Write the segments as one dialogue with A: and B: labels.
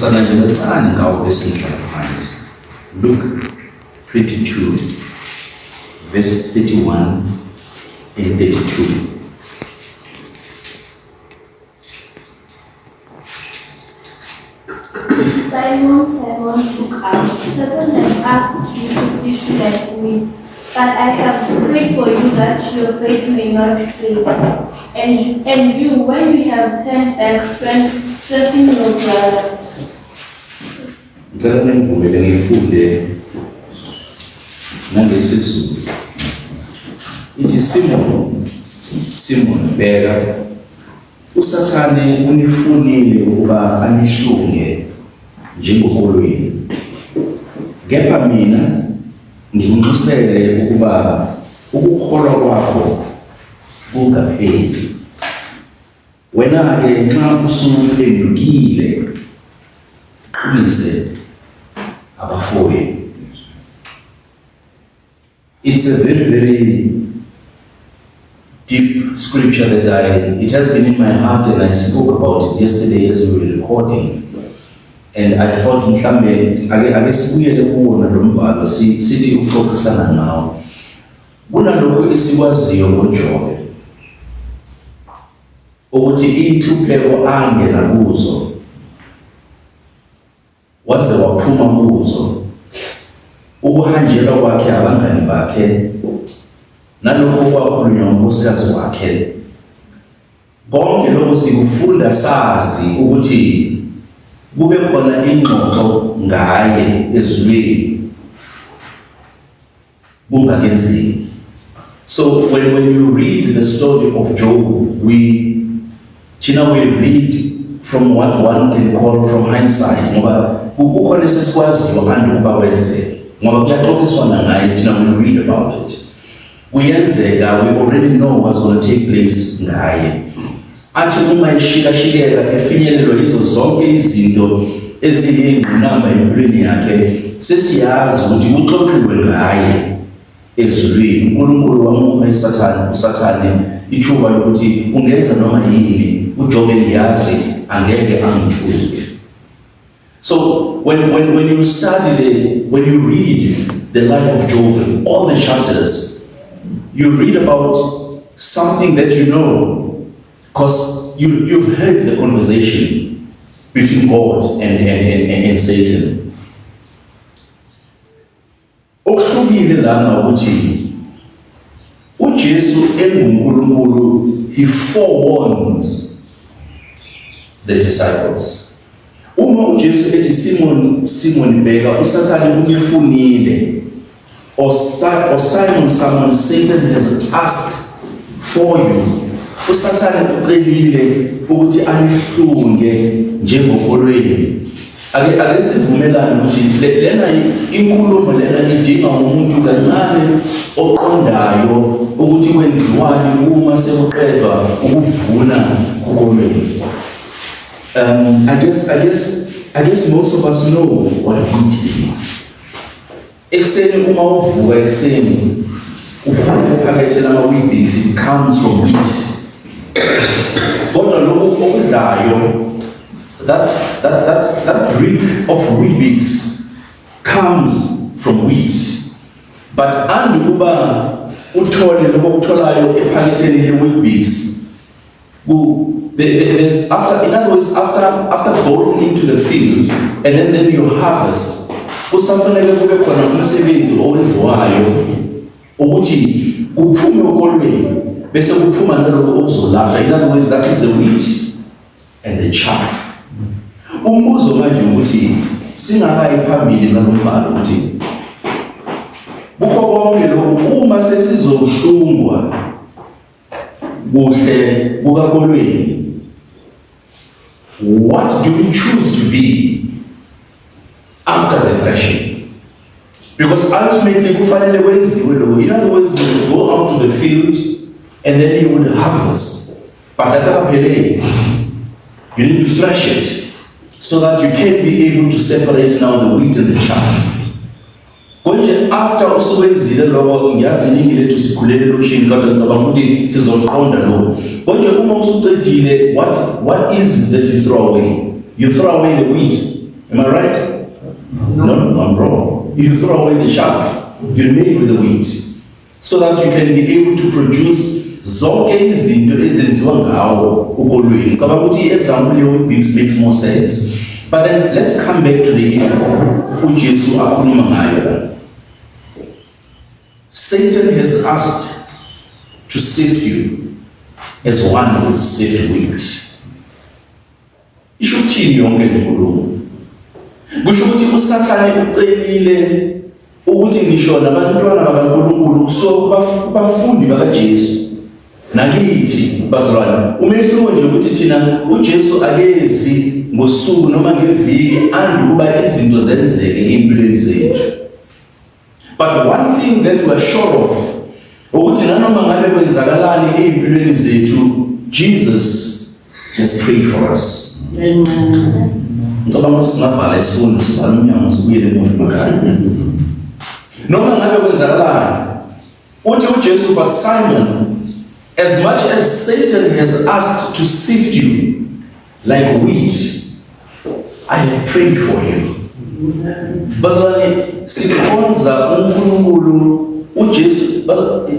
A: Xoxana nje kancane ngawo bese ngihlala phansi. Luke 22 verse 31 and 32.
B: Simon took up. Satan has asked you to see should I me, but I have prayed for you that your faith may not fail. And you, when you have turned back, strengthen your brothers.
A: Ngicela nivumele ngifunde nangesizulu. Ithi Simon bheka uSathane unifunile ukuba anihlunge njengokolweni. Kepha mina ngikunxusele ukuba ukukholwa kwakho kungapheli. Wena ke nxa usuphendukile qinise abafowenu. It's a very, very deep scripture that it has been in my heart, and I spoke about it yesterday as we were recording. And I thought mhlambe ake sibuyele kuwona lo mbhalo sithi ukuxoxisana ngawo. Kunalokho esikwaziyo ngoJobe ukuthi inhlupheko angena kuzo waze waphuma kuzo, ukuhanjelwa kwakhe abangani bakhe nalokho kwakhulunywa ngunkosikazi wakhe, konke lokho sikufunda sazi ukuthi kube khona ingxoxo ngaye ezulwini kungakenzeki. So when you read the story of Job, we read from what one can call from hindsight, ngoba kukhona esesikwaziyo kanti ukuba kwenzeke, ngoba kuyaxoxiswana ngaye thina when we read about it. Kuyenzeka, we already know what's going to take place ngaye. Athi uma eshikashikeka efinyelelwa yizo zonke izinto eziyingqinamba empilweni yakhe, sesiyazi ukuthi kuxoxiwe ngaye ezulwini. uNkulunkulu wamupha uSathane ithuba lokuthi ungenza noma yini, uJobe ngiyazi angeke angithuke. So when you read the life of Job, all the chapters, you read about something that you know, because you've heard the conversation between God and Satan. Okuhlukile lana ukuthi uJesu enguNkulunkulu, he forewarns the disciples. Uma uJesu ethi Simon bheka uSathane unifunile, or Simon, Satan has asked for you. uSathane ucelile ukuthi anihlunge njengokolweni. Ake sivumelane ukuthi lena inkulumo lena idinga umuntu kancane oqondayo ukuthi kwenziwani uma sekuqedwa ukuvuna ukolweni. I guess most of us know what wheat is. Ekseni uma uvuka ekseni ufuna iphakethe lama-Weet-Bix, it comes from wheat. Kodwa lokho okudlayo, that brick of Weet-Bix comes from wheat. But andikuba uthole lokho okutholayo ephaketheni le-Weet-Bix, there's after going into the field and then you harvest, kusafanele kube khona umsebenzi owenziwayo ukuthi kuphume ukolweni bese kuphuma nalokho okuzolapha. In other words, that is the wheat and the chaff. Umbuzo manje ukuthi singakayi phambili ngalombalo ukuthi bukho konke lokho uma sesizohlungwa kuhle kukakolweni, what do we choose to be after the threshing? Because ultimately kufanele kwenziwe lokho. In other words, you would go out to the field and then you would harvest, but akaphelele, you need to thresh it so that you can be able to separate now the wheat and the chaff. Konje after uswenzile lokho, ngiyazi ningi lethu sikhulele loshini kodwa ngicabanga ukuthi sizoqonda lokho. Konje uma usucedile, what is it that you throw away? You throw away the wheat Am I right? No, I'm wrong. If you throw away the chaff, you remain with the wheat, so that you can be able to produce zonke izinto ezenziwa ngawo ukolweni. Ngicabanga ukuthi i-example makes more sense. But then let's come back to the uJesu akhuluma ngayo. Satan has asked to sift you as one would sift wheat. Isho ukuthini yonke le nkulumo? Kusho ukuthi uSathane ucelile ukuthi ngisho nabantwana bakaNkulunkulu bafundi bakaJesu nakithi bazalwane. Umehluko nje ukuthi thina uJesu akezi ngosuku noma ngeviki ukuba izinto zenzeke empilweni zethu. But one thing that we are sure of, ukuthi nanoma ngabe kwenzakalani empilweni zethu, Jesus has prayed for us. Amen. Ngicabanga ukuthi singavala isifundo sibhala umnyango sibuyele emuva. Noma ngabe kwenzakalani, uthi uJesu, but Simon, as much as Satan has asked to sift you like wheat, I have prayed for you. Bazalwane, sikhonza uNkulunkulu uJesu.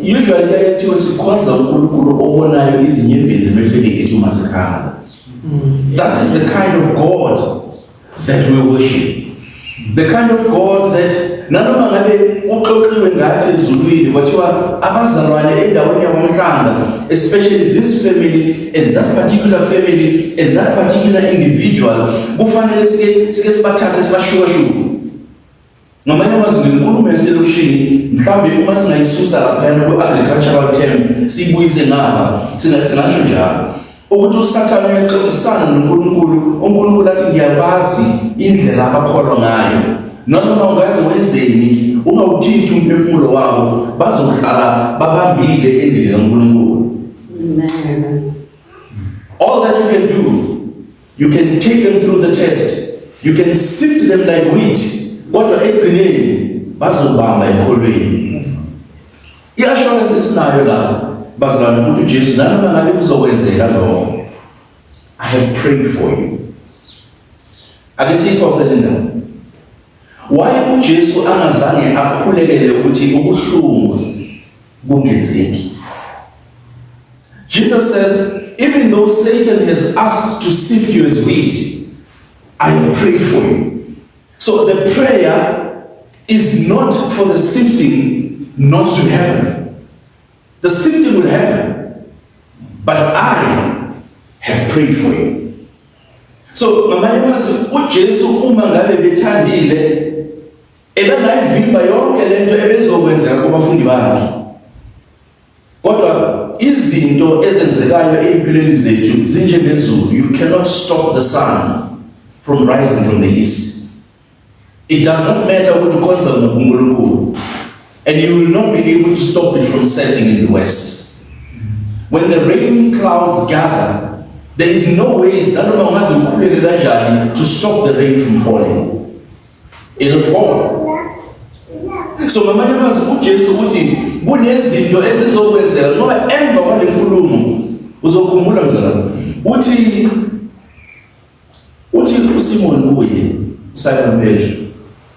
A: Usually kuyathiwa sikhonza uNkulunkulu obonayo izinyembezi emehlweni ethu masikhala. That is the kind of God that we worship. The kind of God that nanoma ngabe uxoxiwe ngathi ezulwini kwathiwa abazalwane endaweni yakwamhlanga, especially this family and that particular family and that particular individual, kufanele sike sibathathe sibashukashuka. Ngamanye amazwi inkulumo yaselokishini mhlawumbe uma singayisusa lapha ku-agricultural term siyibuyise ngapha singasho njalo ukuthi uSathane uyaxoxisana noNkulunkulu, uNkulunkulu athi ngiyabazi indlela abakholwa ngayo, noma ungaze wenzeni ungawuthinti umphefumulo wabo, bazohlala babambile endleleni kaNkulunkulu. Amen. All that you can do, you can take them through the test, you can sift them like wheat, kodwa egcineni bazobamba ekholweni. I-assurance sinayo la bazalwane ukuthi uJesu nanoma ngabe kuzokwenzeka lokho, I have prayed for you. Ake siyixoxele ndaba. Why uJesu angazange akhulekele ukuthi ubuhlungu bungenzeki? Jesus says, even though Satan has asked to sift you as wheat, I have prayed for you. So the prayer is not for the sifting not to happen. The sifting will happen, but I have prayed for you. So ngamanye amazwi uJesu uma ngabe bethandile ebengayivimba yonke lento ebezokwenzeka kubafundi bakhe, kodwa izinto ezenzekayo empilweni zethu zinjengezulu. You cannot stop the sun from rising from the east. It does not matter ukuthi ukhonza uNkulunkulu, and you will not be able to stop it from setting in the west. When the rain clouds gather, there is no ways to stop the rain from falling. It'll fall. So ngamanye amazwi uJesu uthi kunezinto ezizokwenzeka ngoba emva kwale nkulumo uzokhumbula mzala uthi uSimon kuye uSimon Petro,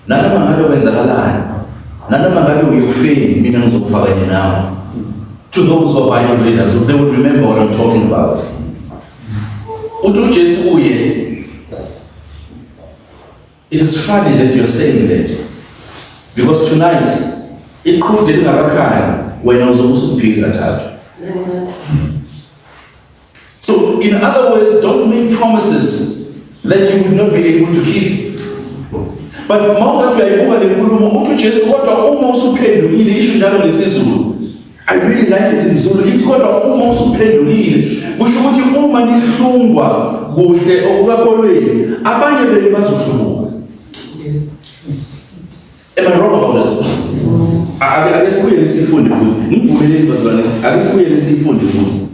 A: nanoma ngabe kwenzakalani, nanoma ngabe uyekufeni, mina ngizokufaka nawe. To those who are Bible readers, they will remember what I'm talking about. uJesu kuye, it is funny that you're saying that, because tonight iqhude lingakakhaya wena uzokusuphika kathathu. So in other words, don't make promises that you would not be able to keep. But mawungathi uyayibuka le nkulumo uJesu kodwa uma usuphendukile, isho njalo ngesizulu, I really like it in Zulu, ithi kodwa uma usuphendukile kusho ukuthi uma nihlungwa kuhle okukakolweni abanye benu bazohlunguka. Yes. Am I wrong about that? Ake sibuye sifunde futhi. Ngivumeleni bazalwane, ake sibuye sifunde futhi.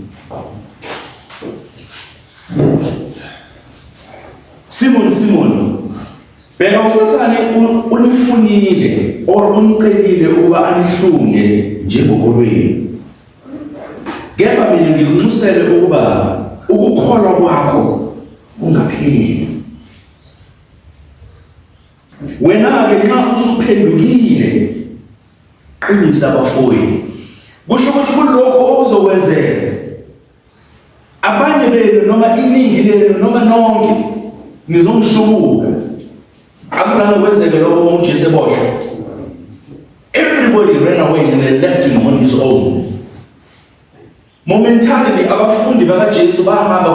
A: Simon, bheka uSathane unifunile or umcelile ukuba anihlunge njengokolweni. Kepha mina ngikunxusele ukuba ukukholwa kwakho ungapheli. Wena-ke nxa usuphendukile, qinisa abafowenu. Kusho ukuthi kulokho okuzokwenzeka. Abanye benu noma iningi lenu noma nonke nizongihlubuka. Akuzange kwenzeke lokho umuntu eseboshwa. Everybody ran away and they left him on his own. Momentarily, abafundi bakaJesu bahamba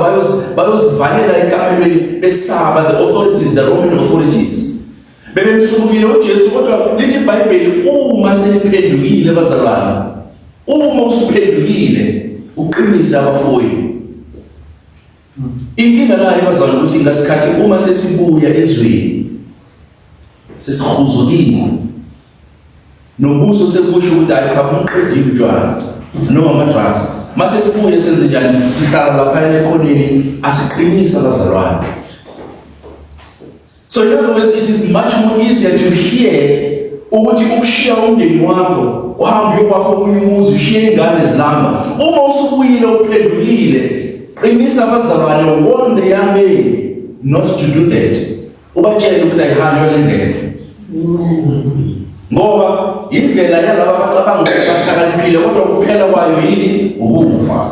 A: bayozivalela ekamelweni besaba the authorities, the Roman authorities. Bebemhlukile uJesu kodwa lithi iBhayibheli uma seliphendukile bazalwane, uma usuphendukile uqinise abafowenu. Inkinga nayo bazalwane ukuthi ngasikhathi uma sesibuya ezweni sesihuzukile nombuso sekusho ukuthi cha umqedile utshwala noma amadrugs. Mase sibuye senze njani? Sihlala lapha ekhoneni asiqinisa abazalwane. So in other words, it is much more easier to hear ukuthi ukushiya umndeni wakho uhambe uyokwakho omunye umuzi ushiye ingane zilamba. Uma usubuyile uphendukile, qinisa abazalwane, warn the young men not to do that. Ubatshele ukuthi ayihanjwa le ndlela. Ngoba indlela yalabo abacabanga ukuthi bahlakaniphile kodwa kuphela kwayo yini? Ukufa.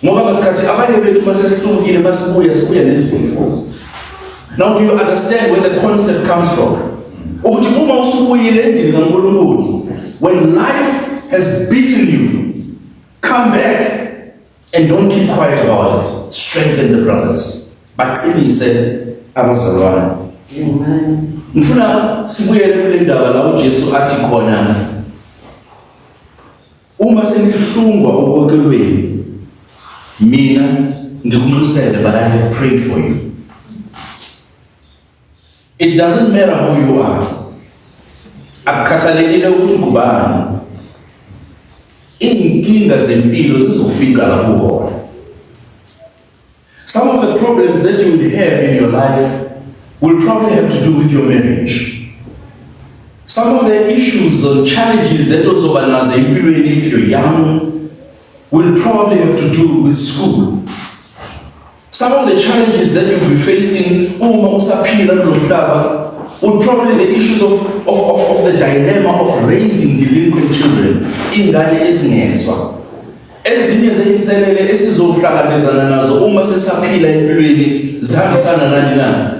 A: Ngoba ngasikhathi abanye bethu masesihlukile sibuya nezifo. Now do you understand where the concept comes from? Ukuthi uma usubuyile endlini kaNkulunkulu, when life has beaten you, come back and don't keep quiet about it. Strengthen the brothers. Baqinise abazalwane. Amen. Ngifuna sibuyele kule ndaba la uJesu athi khona uma senihlungwa okwekelweni mina ngikumusele, but I have prayed for you. It doesn't matter who you are. Akukhathalekile ukuthi ngubani. Inkinga zempilo zizofika lapho khona. Some of the problems that you would have in your life will probably have to do with your marriage. Some of the issues or challenges that also banazo empilweni if you're young will probably have to do with school. Some of the challenges that you'll be facing uma usaphila kulomhlaba would probably the issues of the dilemma of raising delinquent children, ingane ezingezwa. Ezinye zeyinselele esizohlangabezana nazo uma sesaphila empilweni zihambisana nani na.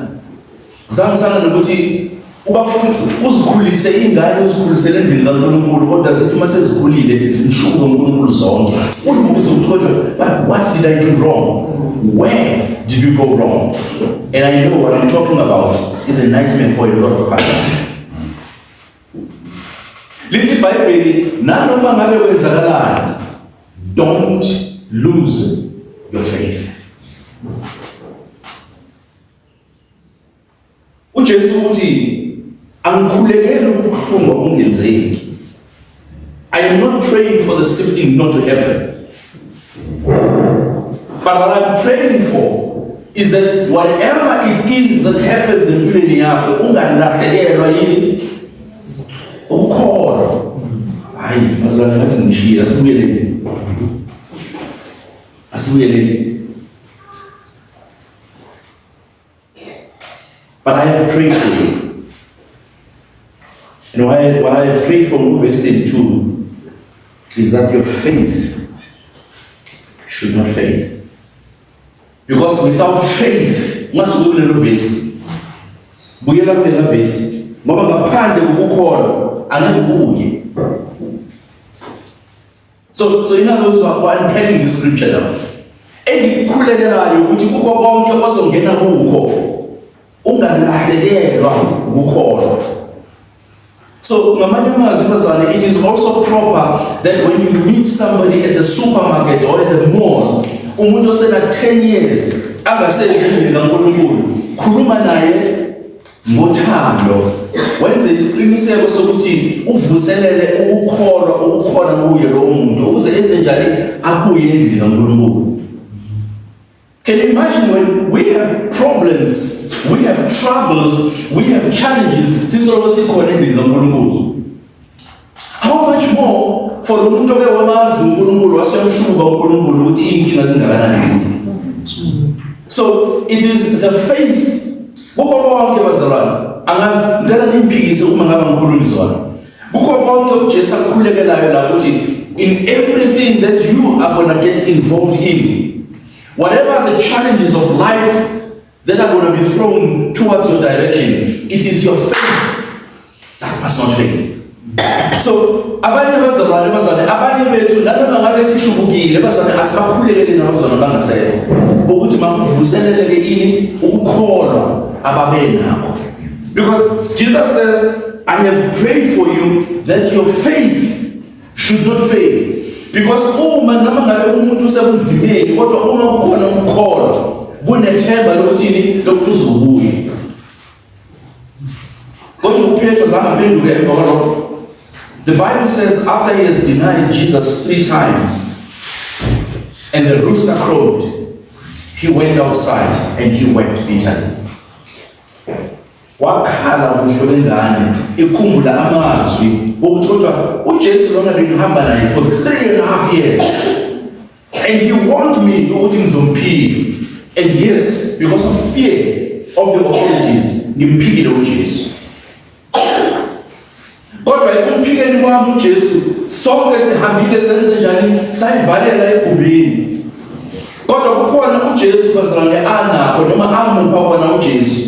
A: Zihambisana nokuthi ubafundi uzikhulise ingane, uzikhulisele endlini kaNkulunkulu kodwa zithi uma sezikhulile zinhluko kaNkulunkulu zonke. Ulibuza ukuthi but what did I do wrong? Where did we go wrong? And I know what I'm talking about is a nightmare for a lot of parents. Lithi iBhayibheli nanoma ngabe kwenzakalani, don't lose your faith. uJesu uthi angikhulekele ukuthi ubuhlungu bungenzeki. I am not praying for the sifting not to happen. But what I'm praying for is that whatever it is that happens in empilweni yakho ungalahlekelwa yini? Ukukholwa. Hayi, mazwana ngathi ngishiya asibuyeleni. But I have prayed for you. And what I have prayed for verse 32 is that your faith should not fail. Because without faith, ngasukulelo verse. Buyela kulela verse. Ngoba ngaphandle kokukholwa angeke. So in other words, we're unpacking the scripture now. Engikhulekelayo ukuthi kuko konke ozongena kukho ungalahlekelwa ukukholwa. So ngamanye amazwi bazalwane, it is also proper that when you meet somebody at the supermarket or at the mall, umuntu osena 10 years angasendlini kaNkulunkulu, khuluma naye ngothando, wenze isiqiniseko sokuthi uvuselele ukukhona kuye lo muntu ukuze enze njani abuye endlini kaNkulunkulu. Can you imagine when we have problems, we have troubles, we have challenges, how much more for the umuntu owemazi uNkulunkulu wasiyamhlubuka uNkulunkulu ukuthi inkinga zingakanani? So it is the faith. Konke bazalwane, angazi ngicela nimphikise uma ngaba ngikhuluma izona. Kukho konke uJesu akukhulekelayo la ukuthi in everything that you are going to get involved in, whatever the challenges of life that are going to be thrown towards your direction, it is your faith that must not fail. So abanye bazalwane abanye bethu naloma ngabe sihlubukile bazalwane asibakhulekele nabazalwane bangasekho ukuthi makuvuseleleke ini ukukholwa ababenakho. Because Jesus says, I have prayed for you that your faith should not fail. Because uma noma ngabe umuntu usebunzimeni kodwa uma kukhona ukukholwa kunethemba lokuthi ini lokuzobuya. Kodwa uPetro zangaphenduka emva kwalokho. The Bible says after he has denied Jesus 3 times and the rooster crowed, he went outside and he wept bitterly. Wakhala ngohlobengane ikhumbula amazwi ukuthi kodwa uJesu lona bengihamba naye for 3.5 years and he warned me ukuthi ngizomphika, and yes, because of fear of the authorities ngimphikile uJesu. Kodwa ekuphikeni kwami uJesu sonke sihambile senze njani sayivalela egubini. Kodwa kukhona uJesu bazalwane anakho noma amupha kona uJesu.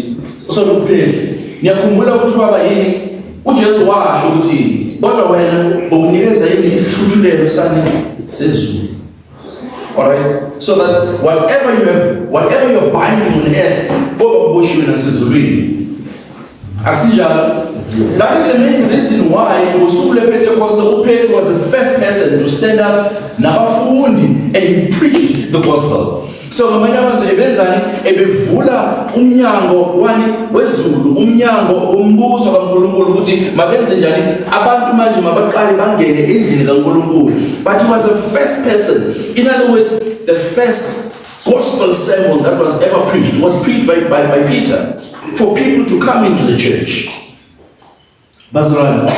A: Sokuphela ngiyakhumbula ukuthi baba yini uJesu washo ukuthi kodwa wena bokunikeza yini isihluthulelo sani sezulu. All right, so that whatever you're binding on earth boba kuboshiwe nasezulwini. Akusijalo. That is the main reason why usuku lePentecost uPetro was the first person to stand up nabafundi and he preached the gospel. So ngamanye amazwi ebenzani ebevula umnyango wani wezulu, umnyango umbuzo kaNkulunkulu ukuthi mabenze njani abantu manje mabaqale bangene endlini kaNkulunkulu. But he was the first person, in other words the first gospel sermon that was ever preached was preached by Peter for people to come into the church. Bazalwane,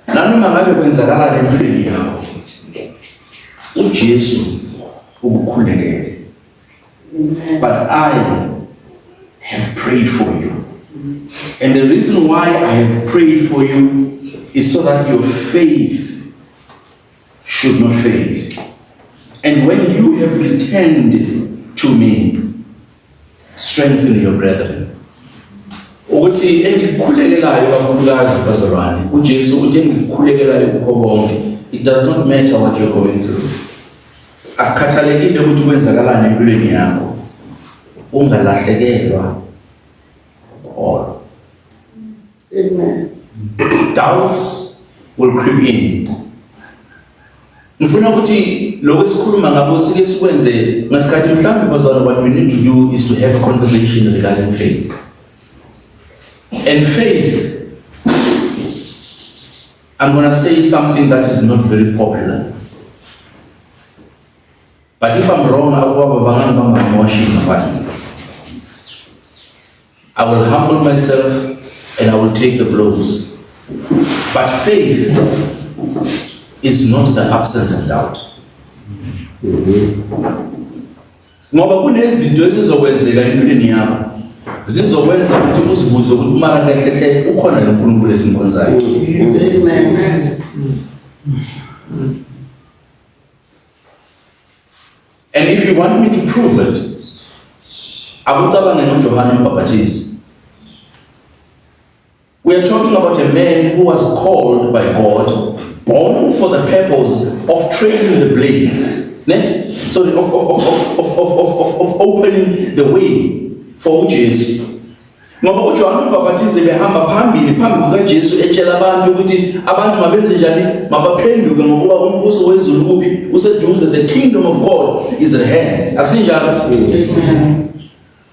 A: nanoma ngabe kwenzakala empilweni yakho uJesu ukukhulekele. But I have prayed for you. And the reason why I have prayed for you is so that your faith should not fail. And when you have returned to me, strengthen your brethren. Ukuthi engikukhulekelayo kakhulukazi bazalwane uJesu uthi engikukhulekelayo kukho konke. It does not matter what you're going through. Akukhathalekile ukuthi kwenzakalani empilweni yakho, ungalahlekelwa all.
C: Amen.
A: Doubts will creep in. Ngifuna ukuthi lokho esikhuluma ngabo sike sikwenze ngasikhathi mhlawumbe bazalwane, what we need to do is to have a conversation regarding faith. And faith, I'm going to say something that is not very popular. But if I'm wrong, I will humble myself and I will take the blows. But faith is not the absence of doubt. Ngoba kunezinto esizokwenzeka empilweni yakho zizokwenza ukuthi uzibuze ukuthi mara kahle ukhona noNkulunkulu esimkhonzayo.
C: Amen.
A: And if you want me to prove it, akucabange noJohane uMbhaphathizi. We are talking about a man who was called by God, born for the purpose of training the blades. So of opening the way for Jesus. Ngoba uJohane uMbhaphathizi behamba phambili phambi kukaJesu etshela abantu ukuthi abantu mabenze njani mabaphenduke ngokuba umbuso wezulu kuphi useduze, the kingdom of God is at hand. Akusinjalo?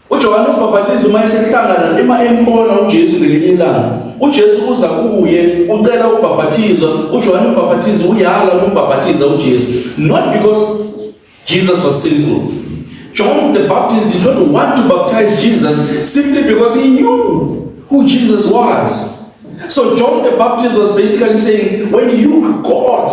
A: uJohane uMbhaphathizi uma esehlangana embona uJesu ngelinye ilanga, uJesu uza kuye ucela ukubhaphathizwa, uJohane uMbhaphathizi uyala ukumbhaphathiza uJesu, not because Jesus was sinful. John the Baptist did not want to baptize Jesus simply because he knew who Jesus was. So John the Baptist was basically saying, when you are God,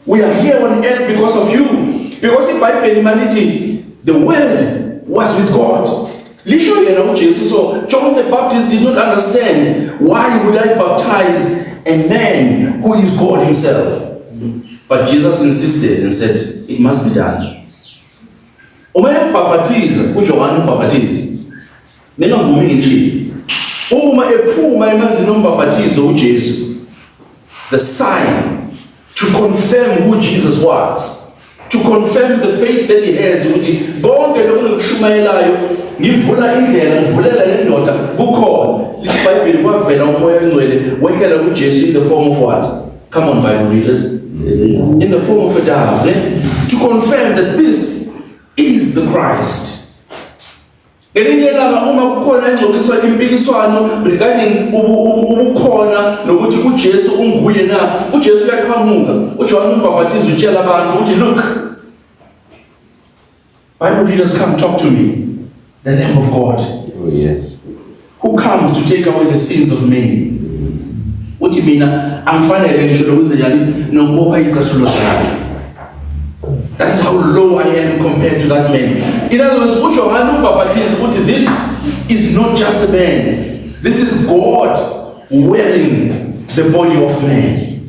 A: we are here on earth because of you. Because in Bible humanity, the word was with God. Lisho yena uJesu. So John the Baptist did not understand, why would I baptize a man who is God himself? But Jesus insisted and said, it must be done. Uma ebhapatiza uJohane umbhapatizi, ningavumi nje. Uma ephuma emanzini ombhapatizo uJesu, the sign to confirm who Jesus was, to confirm the faith that he has, ukuthi konke lokho ngikushumayelayo ngivula indlela ngivulela le ndoda kukhona. IBhayibheli kwavela umoya ongcwele wehlela kuJesu in the form of what? Come on, Bible readers. In the form of a dove, to confirm that this is the Christ. Ngelinye ilanga uma kukhona ingxoxiswa impikiswano regarding ubukhona nokuthi uJesu unguye na, uJesu uyaqhamuka, uJohane umbhapatizi utshela abantu ukuthi look, Bible readers, come talk to me, the Lamb of God.
D: Oh, yes.
A: Who comes to take away the sins of many. Uthi mina angifanele ngisho lokuze njani nokubopha icasulo sami. That's how low I am compared to that man. In other words, uJohane umbhapatizi uthi this is not just a man. This is God wearing the body of man.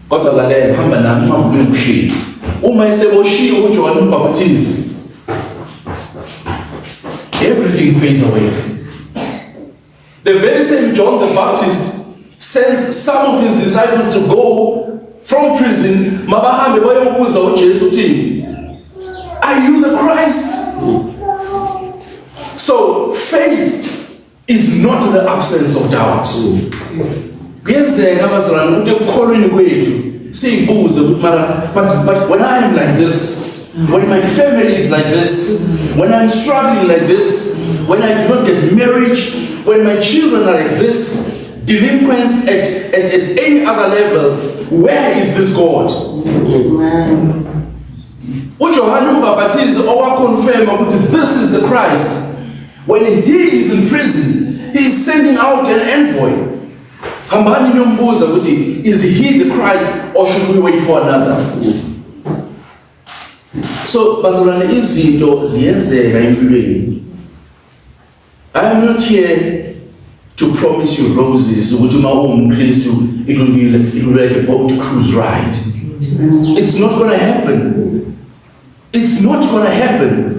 A: Kodwa lalela hamba nami ungavumi ukushiya. Uma eseboshiwe uJohane umbhapatizi, everything fades away. The very same John the Baptist sends some of his disciples to go from prison. Mabahambe bayobuza uJesu uthini? Are you the Christ? So faith is not the absence of doubt. Kuyenzeka abazalwane ukuthi ekukholweni kwethu siyibuze ukuthi mara but when I am like this, when my family is like this, when I'm struggling like this, when I do not get marriage, when my children are like this, delinquents at any other level, where is this God? uJohane umbhapatizi owaconfirma ukuthi this is the Christ. When he is in prison, he is sending out an envoy. Hambani nombuza ukuthi is he the Christ or should we wait for another? So bazalwane, izinto ziyenzeka empilweni. I am not here to promise you roses ukuthi uma uwumKristu it will be like a boat cruise ride. It's not going to happen. It's not going to happen.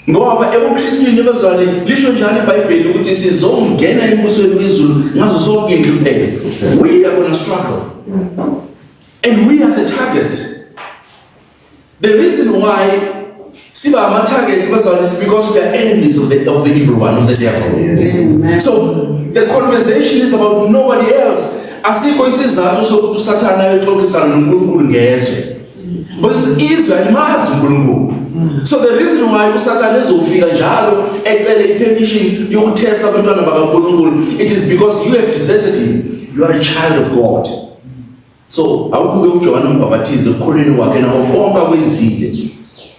A: Ngoba ebuKristwini bazalwane lisho njalo iBhayibheli ukuthi sizongena embusweni wezulu ngazo zonke inhlupheko. We are going to struggle. And we are the target. The reason why siba ama-target bazalwane is because we are enemies of the evil one, of the devil. Yes. So the conversation is about nobody else. Asikho isizathu sokuthi uSathane ayoxoxisana noNkulunkulu ngezwe. Because Israel mazi uNkulunkulu. So the reason why uSathane ezofika njalo ecele ipermission yokutesta abantwana bakaNkulunkulu, it is because you have deserted him. You are a child of God. So awubuke uJohane umbhapatizi ekukholweni kwakhe nako konke akwenzile.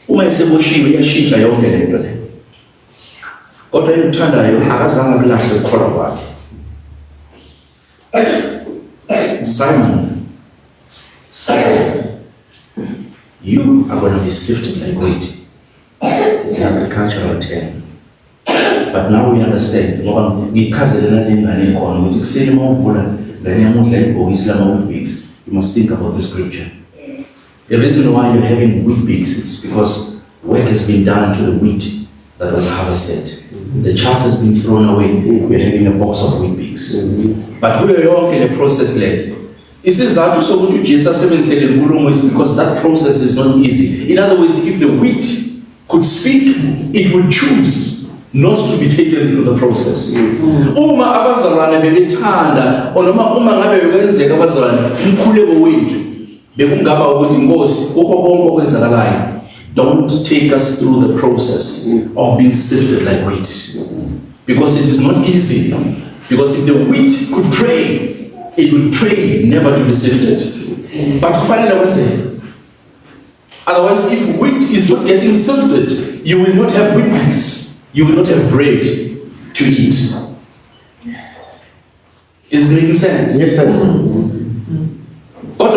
A: Uma eseboshiwe iyashintsha yonke lento le. Kodwa engithandayo akazange kulahle ukukholwa kwakhe. Simon, you are going to be sifted like wheat. It's an agricultural term. But now we understand. Ngoba ngichazelena lengane ikhona ukuthi kuseni mawuvula lanyamudla ibhokisi lama-Weet-Bix, you must think about the scripture. The reason why you're having Weet-Bix is because work has been done to the wheat that was harvested. The chaff has been thrown away. We're having a box of Weet-Bix. But kuyo yonke le process le isizathu sokuthi uJesu asebenzele inkulumo is because that process is not easy. In other words, if the wheat could speak, it would choose not to be taken through the process. Uma abazalwane bebethanda onoma uma ngabe bekwenzeka abazalwane umkhuleko wethu bekungaba ukuthi Nkosi ukho konke okwenzakalayo, don't take us through the process of being sifted like wheat, because it is not easy. Because if the wheat could pray, it would pray never to be sifted. But finally, otherwise, if wheat is not getting sifted, you will not have Weet-Bix. You will not have bread to eat. Is it making sense?
D: Yes, sir.
A: But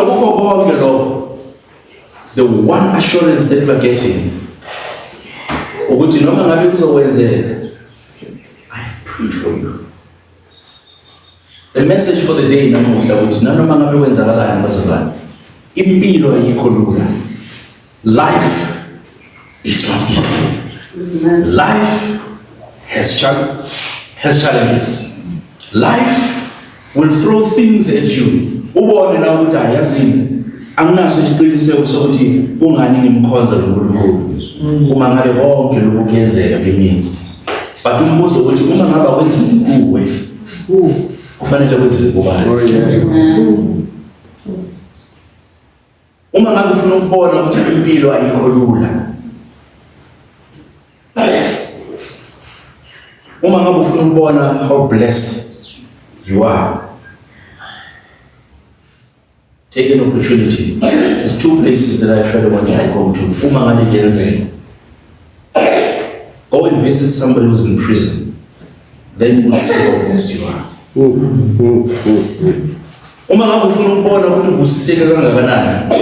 A: the one assurance that we are getting, ukuthi noma ngabe kuzokwenzeka, I have prayed for you. The message for the day namuhla ukuthi nanoma ngabe kwenzakalani bazalwane, impilo ayikho lula. Life is not easy. Life has challenges. Life will throw things at you. Ubone na ukuthi ayazini anginaso isiqiniseko sokuthi ungani ngimkhonza lo Nkulunkulu uma ngabe konke lokhu kuyenzeka kimi. But umbuzo ukuthi uma ngaba kwenzini kuwe, kufanele kwenziwe kubani? Uma ngabe ufuna ukubona ukuthi impilo ayikho lula, uma ngabe ufuna ukubona how blessed you are, take an opportunity. There's two places that I actually want you to go to. Uma ngabe kuyenzeka, go and visit somebody who's in prison. Then you will see how blessed you are. Uma ngabe ufuna ukubona ukuthi ubusiseke kangakanani,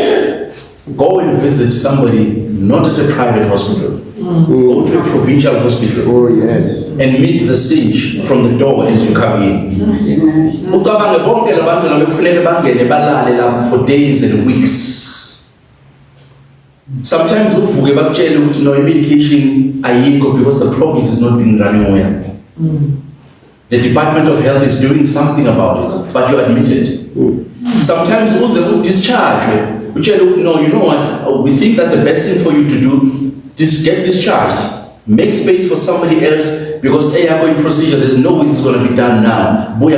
A: go and visit somebody not at a private hospital. Go to a provincial hospital.
D: Oh, yes.
A: And meet the stage from the door as you come in. Ucabange bonke labantu laba kufanele bangene balale lapho for days and weeks. Sometimes uvuke bakutshele ukuthi no medication ayikho because the province is not being running well. The Department of Health is doing something about it, but you admit it. Sometimes uze discharge. No, you know what? We think that the best thing for you to do is get discharged. Make space for somebody else because in procedure, there's no way this is going to be done now. You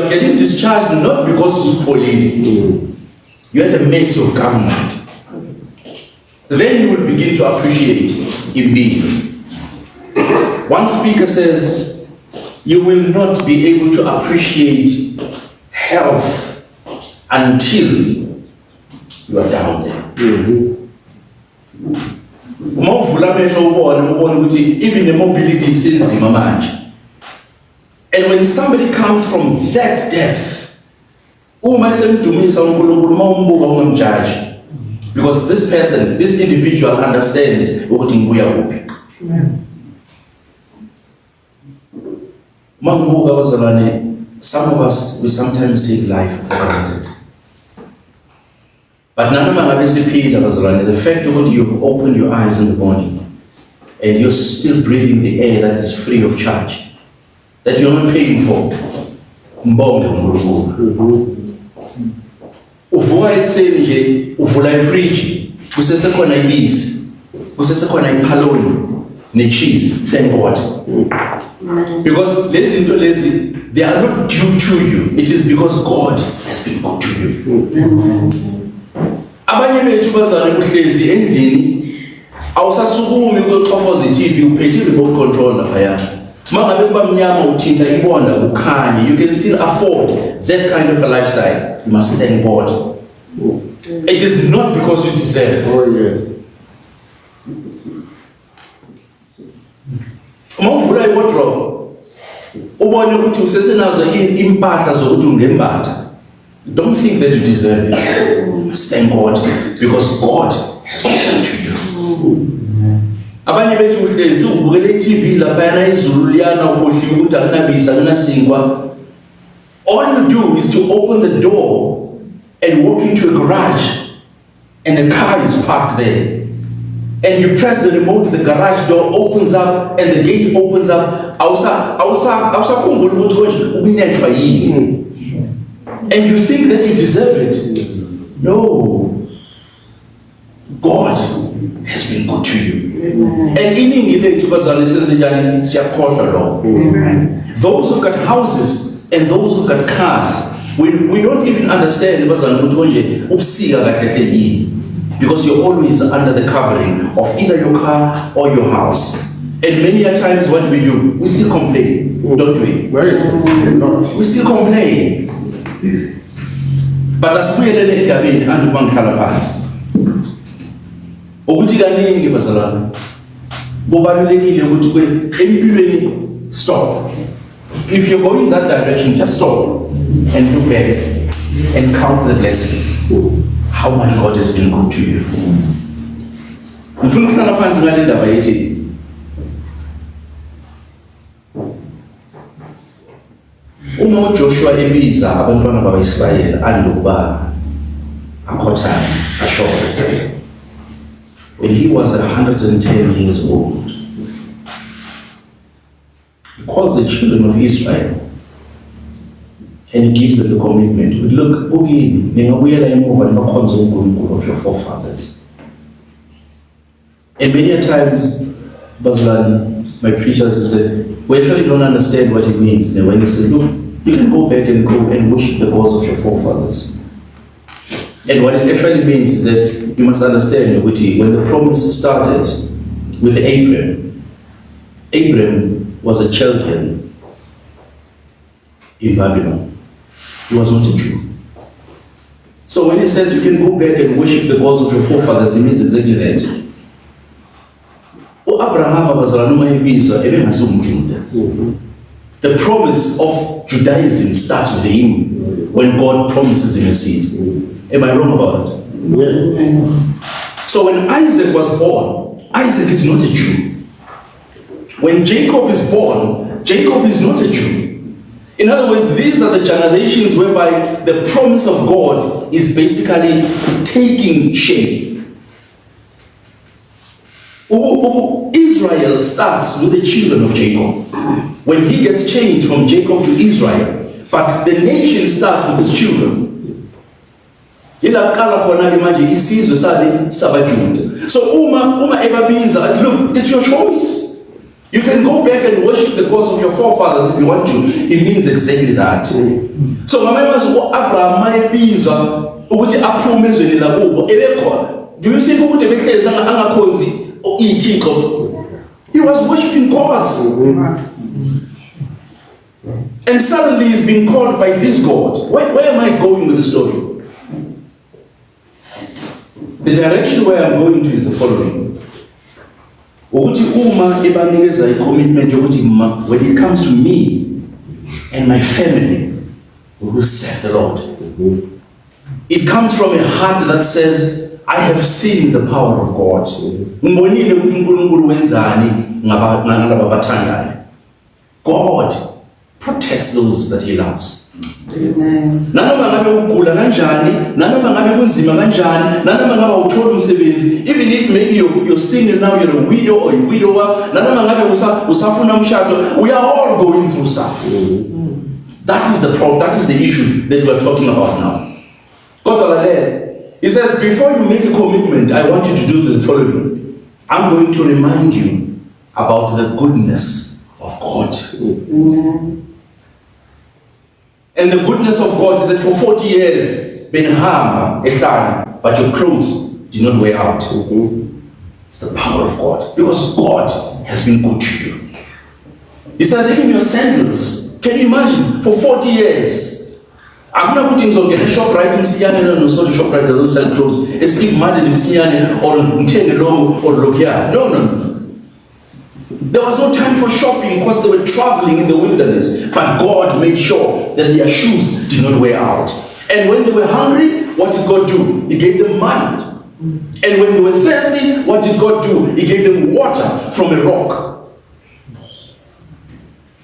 A: are getting discharged not because it's police. You are at the mercy of government. Then you will begin to appreciate in being. One speaker says, you will not be able to appreciate health until you are down there. Even the mobility is senzima manje. And when somebody comes from that depth, because this person, this individual understands what some of us, we sometimes take life for granted. But the fact that you've opened your eyes in the morning and you're still breathing the air that is free of charge, that you're not paying for. Uvuka ekuseni nje, uvula ifriji, kusesekhona ibisi, kusesekhona iphaloni, ne-cheese, thank God. Because they are not due to you. It is because God has been good to you. Abanye bethu bazalwane kuhlezi endlini awusasukumi ukuyoxhofoza iTV uphethe remote control lapha. Mangabe kuba mnyama uthinta ibonda kukhanye, you can still afford that kind of a lifestyle. You must thank God. It is not because you deserve.
D: Oh, yes.
A: Mawuvula iwardrobe ubone ukuthi usesenazo impahla zokuthi ungembatha. Don't think that you deserve it. Thank God, because God has been good to you. Abanye bethu uhlezi ubukele iTV lapha izulu liyana ukhohliwe ukuthi akunabisa akunasingwa. All you do is to open the door and walk into a garage and a car is parked there. And you press the remote, the garage door opens up and the gate opens up. And you think that you deserve it. No. God has been good to you. And those who've got houses and those who've got cars, we don't even understand because you're always under the covering of either your car or your house. And many a times what we do, we still complain, don't we? We still complain. But as we are in the and banklala phansi. Ukuthi kaningi bazalwane. Kubalulekile ukuthi empilweni stop. If you're going that direction, just stop and look back and count the blessings. How much God has been good to you. ngifuna ukuhlala phansi ngale ndaba yethi uma uJoshua ebiza abantwana bakwaIsrayeli andokuba akhothana ashore when he was 110 years old. He calls the children of Israel and he gives them the commitment. Look, ningabuyela emuva nibakhonze uNkulunkulu of your forefathers. And many a times, Bazlan, my preachers said, we actually don't understand what it means. And when he says, look, you can go back and go and worship the gods of your forefathers. And what it actually means is that you must understand, when the promise started with Abraham, Abraham was a Chaldean in Babylon. He was not a Jew. So when he says you can go back and worship the gods of your forefathers, he means exactly that. The promise of Judaism starts with him when God promises him a seed. Am I wrong about it?
C: Yes.
A: So when Isaac was born, Isaac is not a Jew. When Jacob is born, Jacob is not a Jew. In other words, these are the generations whereby the promise of God is basically taking shape. Israel starts with the children of Jacob. When he gets changed from Jacob to Israel, but the nation starts with his children. So Uma ebabiza, look, it's your choice. You can go back and worship the gods of your forefathers if you want to. It means exactly that. So remember, Abraham mayebizwa ukuthi aphume ezweni lakubo ebekhona. Do you think ukuthi ebehlezi angakhonzi uThixo? He was worshiping gods. And suddenly he's being called by this God. Where am I going with the story? The direction where I'm going to is the following. Ukuthi uma ebanikeza commitment yokuthi when it comes to me and my family, we will serve the Lord. It comes from a heart that says, I have seen the power of God. Ngibonile ukuthi uNkulunkulu wenzani ngalabo abathandayo. God protects those that he loves. Nanoma ngabe ugula kanjani, nanoma ngabe kunzima kanjani, nanoma ngabe awuthola umsebenzi, even if maybe you're single now, you're a widow or a widower, nanoma ngabe usafuna umshado, we are all going through stuff. That is the problem, that is the issue that we are talking about now. He says, before you make a commitment, I want you to do the following. I'm going to remind you about the goodness of God. And the goodness of God is that for 40 years, but your clothes did not wear out. It's the power of God. Because God has been good to you. He says, even your sandals, can you imagine? For 40 years. I'm not putting on a shop right in Siane, no, so the shop right doesn't sell clothes. It's Steve Madden in Siane or Mtenelo or Logia. No. There was no time for shopping because they were traveling in the wilderness. But God made sure that their shoes did not wear out. And when they were hungry, what did God do? He gave them manna. And when they were thirsty, what did God do? He gave them water from a rock.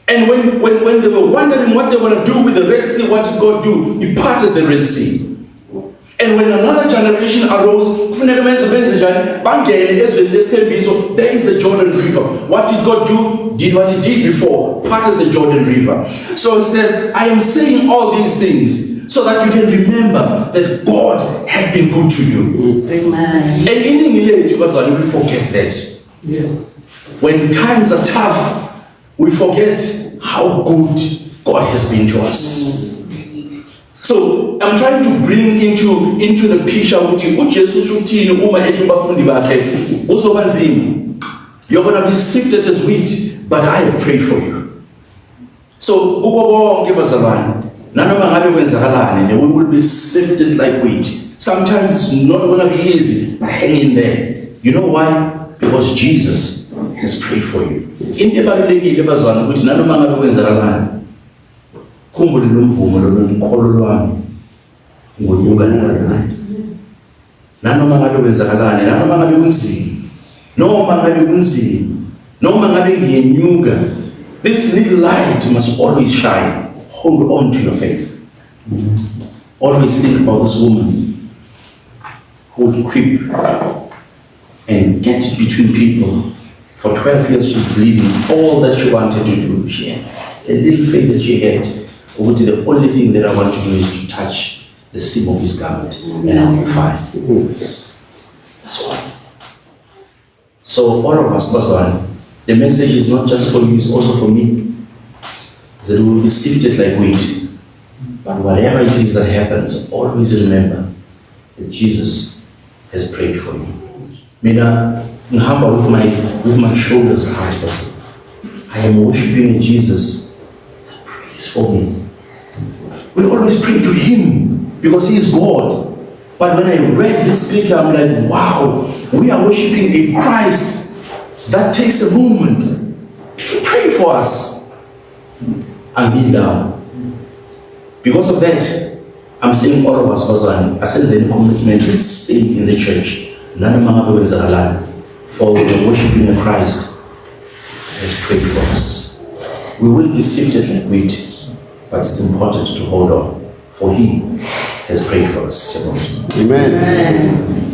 A: And when they were wondering what they were going to do with the Red Sea, what did God do? He parted the Red Sea. And when another generation arose, there is the Jordan River. What did God do? Did what he did before, parted the Jordan River. So he says, I am saying all these things so that you can remember that God had been good to you.
C: Amen.
A: And in English, we forget that.
C: Yes.
A: When times are tough, we forget how good God has been to us. So I'm trying to bring into the picture you're going to be sifted as wheat, but I have prayed for you. So we will be sifted like wheat. Sometimes it's not going to be easy, but hang in there. You know why? Because Jesus has prayed for you. Khumbule lo mvumo lo nkholo lwami ngonyuka nalo nanoma ngabe kwenzakalani nanoma ngabe kunzima noma ngabe kunzima, noma ngabe ngiyenyuka, this little light must always shine. Hold on to your faith. Always think about this woman who would creep and get between people. For 12 years she's bleeding. All that she wanted to do, she had a little faith that she had. The only thing that I want to do is to touch the seam of his garment, and I'll be fine. That's all. So all of us, Pastor, the message is not just for you, it's also for me. That we will be sifted like wheat. But whatever it is that happens, always remember that Jesus has prayed for you. Mina, ngihamba with my shoulders high. I am worshiping a Jesus that prays for me. We always pray to him because he is God. But when I read this scripture, I'm like, wow, we are worshiping a Christ that takes a moment to pray for us and kneel down. Because of that, I'm saying all of us, I sense a commitment, let's stay in the church. For we are worshiping a Christ that has prayed for us. We will be sifted like wheat, but it's important to hold on, for he has prayed for us.
D: Amen.